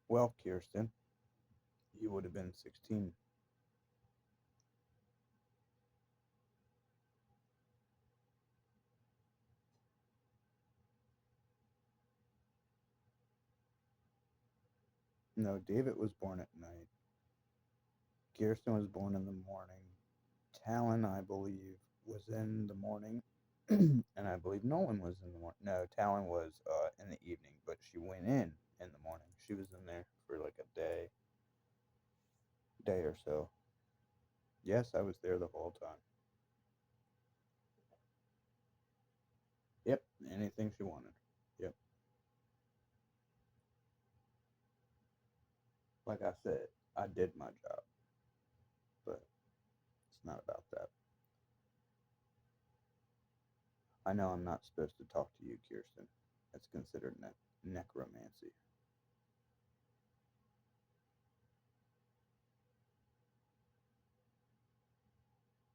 Well, Kirsten, you would have been 16. No, David was born at night. Kirsten was born in the morning. Talon, I believe, was in the morning. And I believe Nolan was in the morning. No, Talon was in the evening, but she went in the morning. She was in there for like a day or so. Yes, I was there the whole time. Yep, anything she wanted. Yep. Like I said, I did my job, but it's not about that. I know I'm not supposed to talk to you, Kirsten. That's considered necromancy.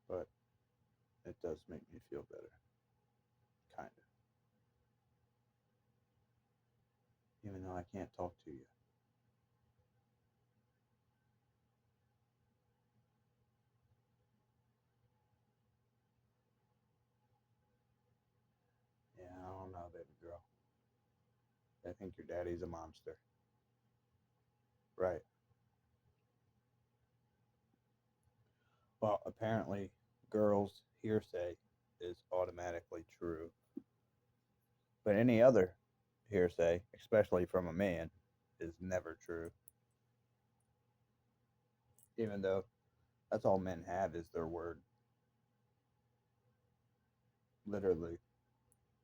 But it does make me feel better. Kind of. Even though I can't talk to you. Yeah, I don't know, baby girl. I think your daddy's a monster. Right. Well, apparently, girls' hearsay is automatically true. But any other hearsay, especially from a man, is never true. Even though that's all men have is their word. Literally.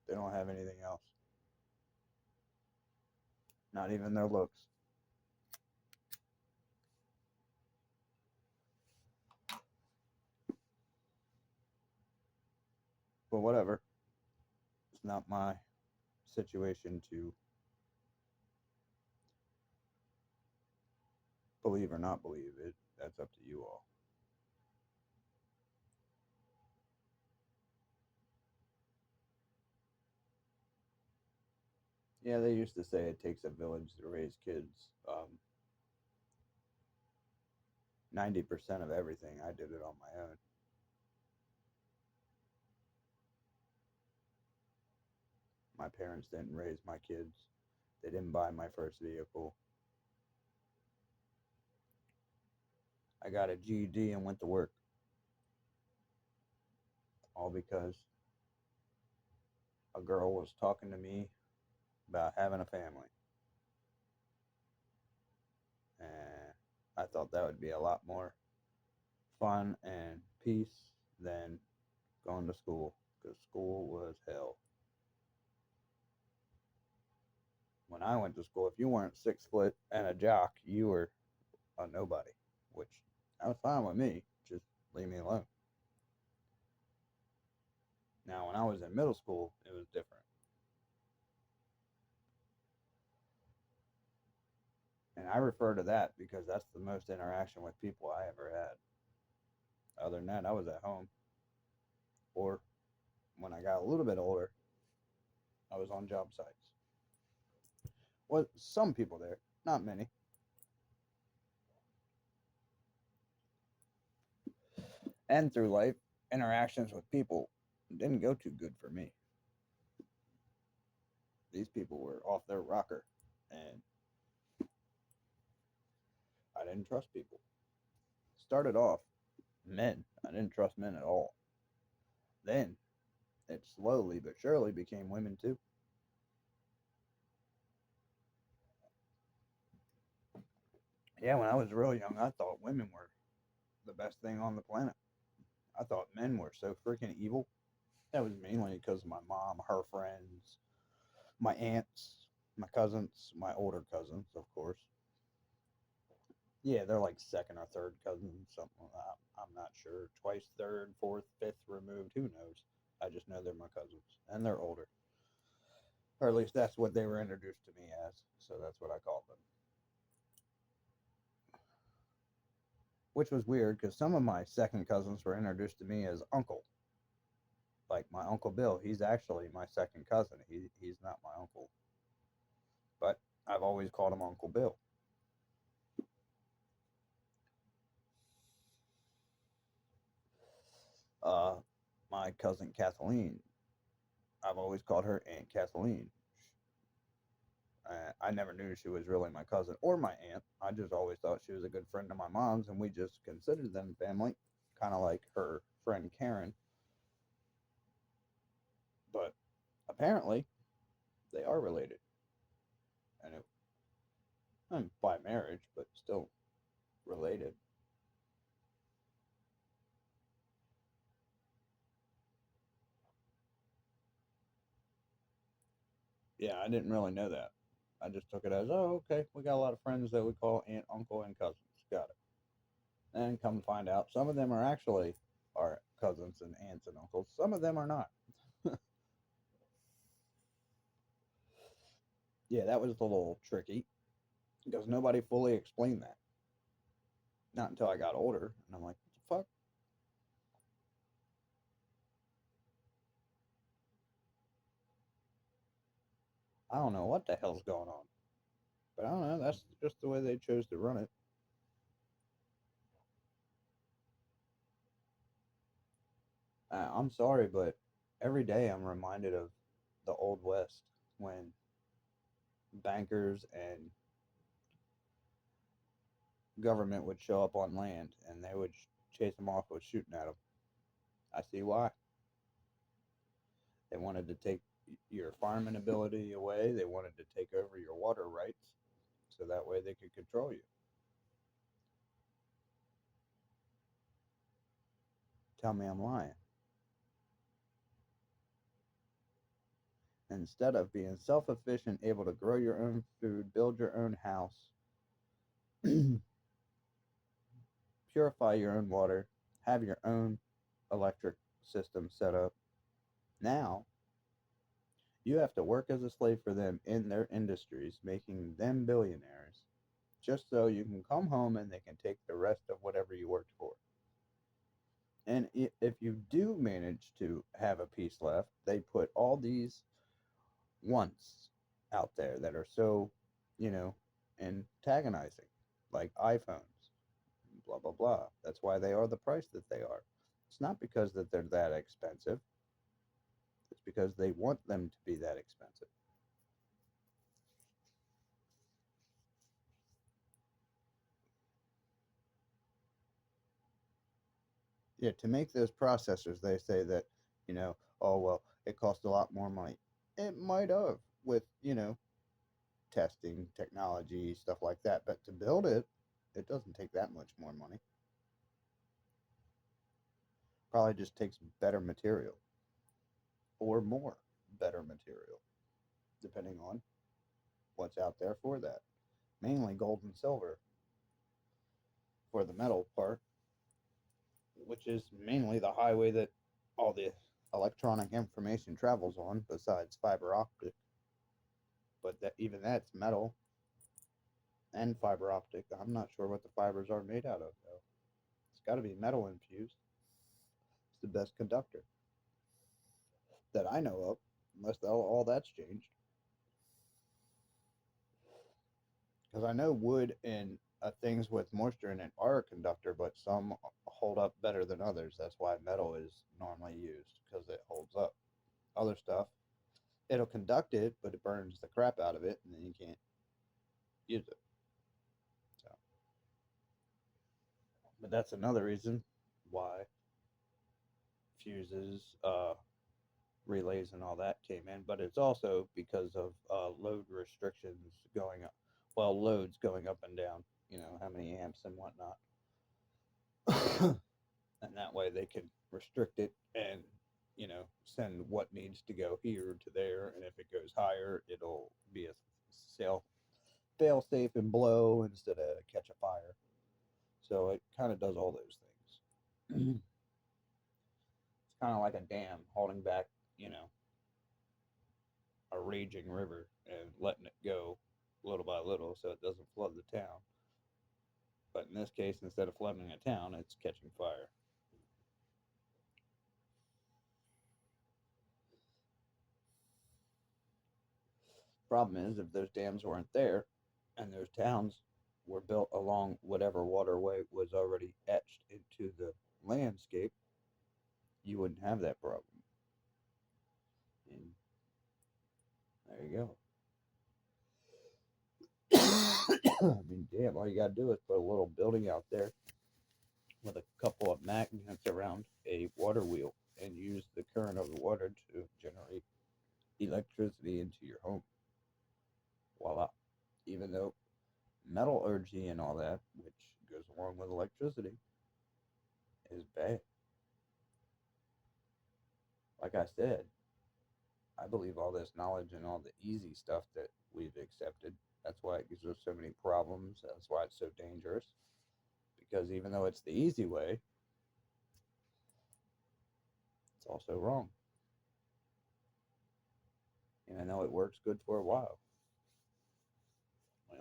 They don't have anything else. Not even their looks. But whatever. It's not my situation to believe or not believe it. That's up to you all. Yeah, they used to say it takes a village to raise kids. 90% of everything, I did it on my own. My parents didn't raise my kids. They didn't buy my first vehicle. I got a GED and went to work, all because a girl was talking to me about having a family. And I thought that would be a lot more fun and peace than going to school, because school was hell. When I went to school, if you weren't 6 foot and a jock, you were a nobody, which I was fine with me. Just leave me alone. Now, when I was in middle school, it was different. And I refer to that because that's the most interaction with people I ever had. Other than that, I was at home. Or when I got a little bit older, I was on job sites. Well, some people there, not many. And through life, interactions with people didn't go too good for me. These people were off their rocker, and I didn't trust people. Started off men. I didn't trust men at all. Then it slowly but surely became women too. Yeah, when I was real young, I thought women were the best thing on the planet. I thought men were so freaking evil. That was mainly because of my mom, her friends, my aunts, my cousins, my older cousins, of course. Yeah, they're like second or third cousins, something like that. I'm not sure. Twice, third, fourth, fifth removed. Who knows? I just know they're my cousins, and they're older, or at least that's what they were introduced to me as. So that's what I called them. Which was weird because some of my second cousins were introduced to me as uncle. Like my uncle Bill, he's actually my second cousin. He's not my uncle, but I've always called him Uncle Bill. Kathleen. I've always called her Aunt Kathleen. I never knew she was really my cousin or my aunt. I just always thought she was a good friend of my mom's, and we just considered them family, kind of like her friend Karen. But apparently, they are related, and it, by marriage, but still related. Yeah, I didn't really know that. I just took it as, oh, okay, we got a lot of friends that we call aunt, uncle, and cousins. Got it. And come to find out, some of them are actually our cousins and aunts and uncles. Some of them are not. Yeah, that was a little tricky because nobody fully explained that. Not until I got older, and I'm like, what the fuck? I don't know what the hell's going on. But I don't know. That's just the way they chose to run it. I'm sorry, but every day I'm reminded of the Old West when bankers and government would show up on land and they would chase them off with shooting at them. I see why. They wanted to take your farming ability away. They wanted to take over your water rights so that way they could control you. Tell me I'm lying. Instead of being self efficient, able to grow your own food, build your own house, purify your own water, have your own electric system set up, now you have to work as a slave for them in their industries, making them billionaires, just so you can come home and they can take the rest of whatever you worked for. And if you do manage to have a piece left, they put all these wants out there that are so, you know, antagonizing, like iPhones, blah, blah, blah. That's why they are the price that they are. It's not because that they're that expensive, it's because they want them to be that expensive. Yeah, to make those processors, they say that, oh, well, it costs a lot more money. It might have with, testing, technology, stuff like that. But to build it, it doesn't take that much more money. Probably just takes better material or more better material, depending on what's out there for that. Mainly gold and silver for the metal part, which is mainly the highway that all the electronic information travels on, besides fiber optic. But that even that's metal and fiber optic. I'm not sure what the fibers are made out of though. It's got to be metal infused. It's the best conductor that I know of, unless all that's changed. Because I know wood and things with moisture in it are a conductor, but some hold up better than others. That's why metal is normally used because it holds up. Other stuff, it'll conduct it, but it burns the crap out of it, and then you can't use it. So, but that's another reason why fuses, relays, and all that came in. But it's also because of load restrictions going up. Well, loads going up and down. How many amps and whatnot. And that way they can restrict it and send what needs to go here to there, and if it goes higher it'll be a sail fail safe and blow instead of catch a fire. So it kind of does all those things. It's kind of like a dam holding back you know a raging river and letting it go little by little so it doesn't flood the town. But in this case, instead of flooding a town, it's catching fire. Problem is, if those dams weren't there and those towns were built along whatever waterway was already etched into the landscape, you wouldn't have that problem. And there you go. I mean, damn, all you gotta do is put a little building out there with a couple of magnets around a water wheel and use the current of the water to generate electricity into your home. Voila. Even though metallurgy and all that, which goes along with electricity, is bad. Like I said, I believe all this knowledge and all the easy stuff that we've accepted. That's why it gives us so many problems. That's why it's so dangerous. Because even though it's the easy way, it's also wrong. And I know it works good for a while,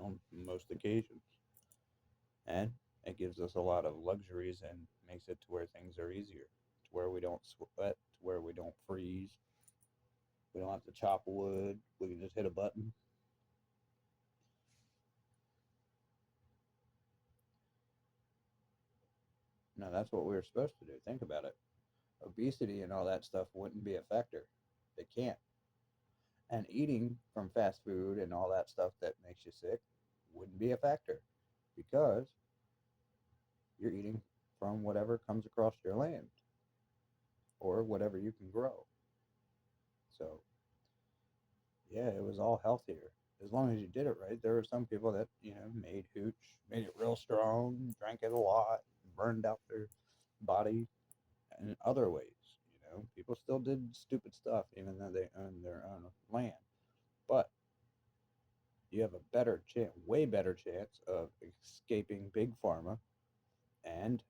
on most occasions. And it gives us a lot of luxuries and makes it to where things are easier, to where we don't sweat, to where we don't freeze. We don't have to chop wood. We can just hit a button. No, that's what we were supposed to do. Think about it. Obesity and all that stuff wouldn't be a factor. They can't. And eating from fast food and all that stuff that makes you sick wouldn't be a factor because you're eating from whatever comes across your land or whatever you can grow. So, yeah, it was all healthier. As long as you did it right, there were some people that, made hooch, made it real strong, drank it a lot, burned out their body in other ways. People still did stupid stuff even though they owned their own land. But you have a better chance, way better chance of escaping big pharma, and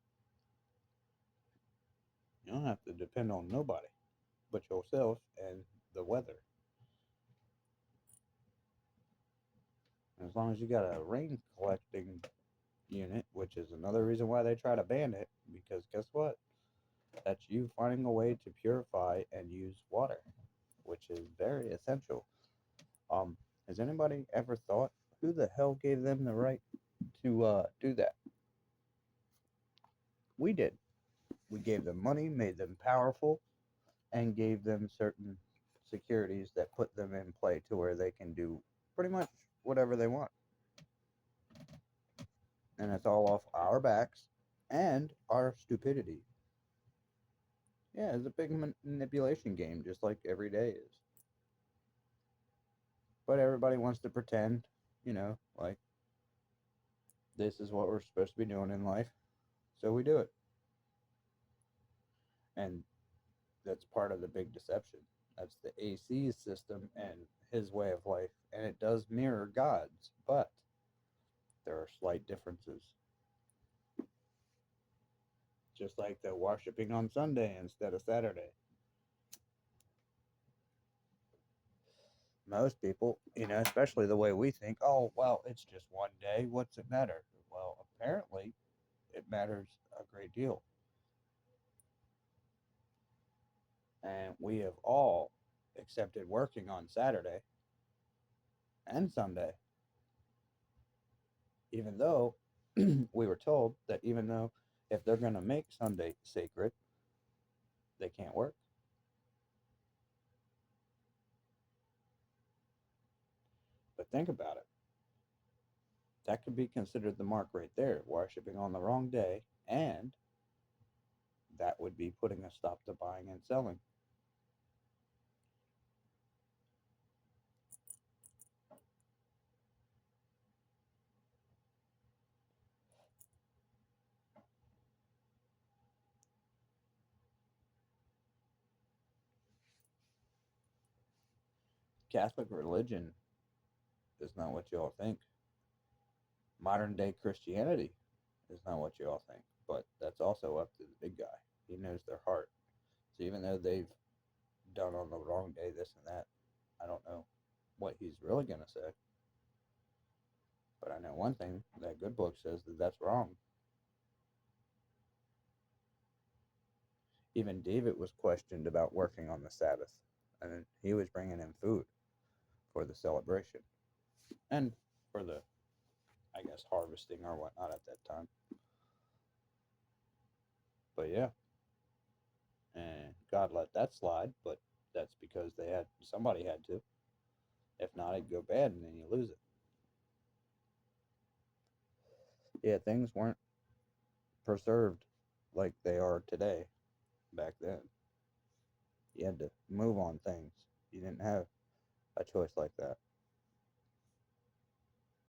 you don't have to depend on nobody but yourself and the weather. As long as you got a rain collecting unit, which is another reason why they try to ban it, because guess what? That's you finding a way to purify and use water, which is very essential. Um, has anybody ever thought who the hell gave them the right to do that? We did. We gave them money, made them powerful, and gave them certain securities that put them in play to where they can do pretty much whatever they want. And it's all off our backs and our stupidity. Yeah, it's a big manipulation game, just like every day is. But everybody wants to pretend, like this is what we're supposed to be doing in life. So we do it. And that's part of the big deception. That's the AC system and his way of life. And it does mirror God's, but there are slight differences. Just like the worshiping on Sunday instead of Saturday. Most people, especially the way we think, oh, well, it's just one day. What's it matter? Well, apparently, it matters a great deal. And we have all accepted working on Saturday and Sunday, even though we were told that even though if they're going to make Sunday sacred, they can't work. But think about it. That could be considered the mark right there, worshiping on the wrong day, and that would be putting a stop to buying and selling. Catholic religion is not what you all think. Modern day Christianity is not what you all think. But that's also up to the big guy. He knows their heart. So even though they've done on the wrong day this and that, I don't know what he's really going to say. But I know one thing, that good book says that that's wrong. Even David was questioned about working on the Sabbath, and he was bringing in food for the celebration and for the, I guess, harvesting or whatnot at that time. But yeah, and God let that slide, but that's because somebody had to. If not, it'd go bad and then you lose it. Yeah, things weren't preserved like they are today back then. You had to move on things. You didn't have a choice like that.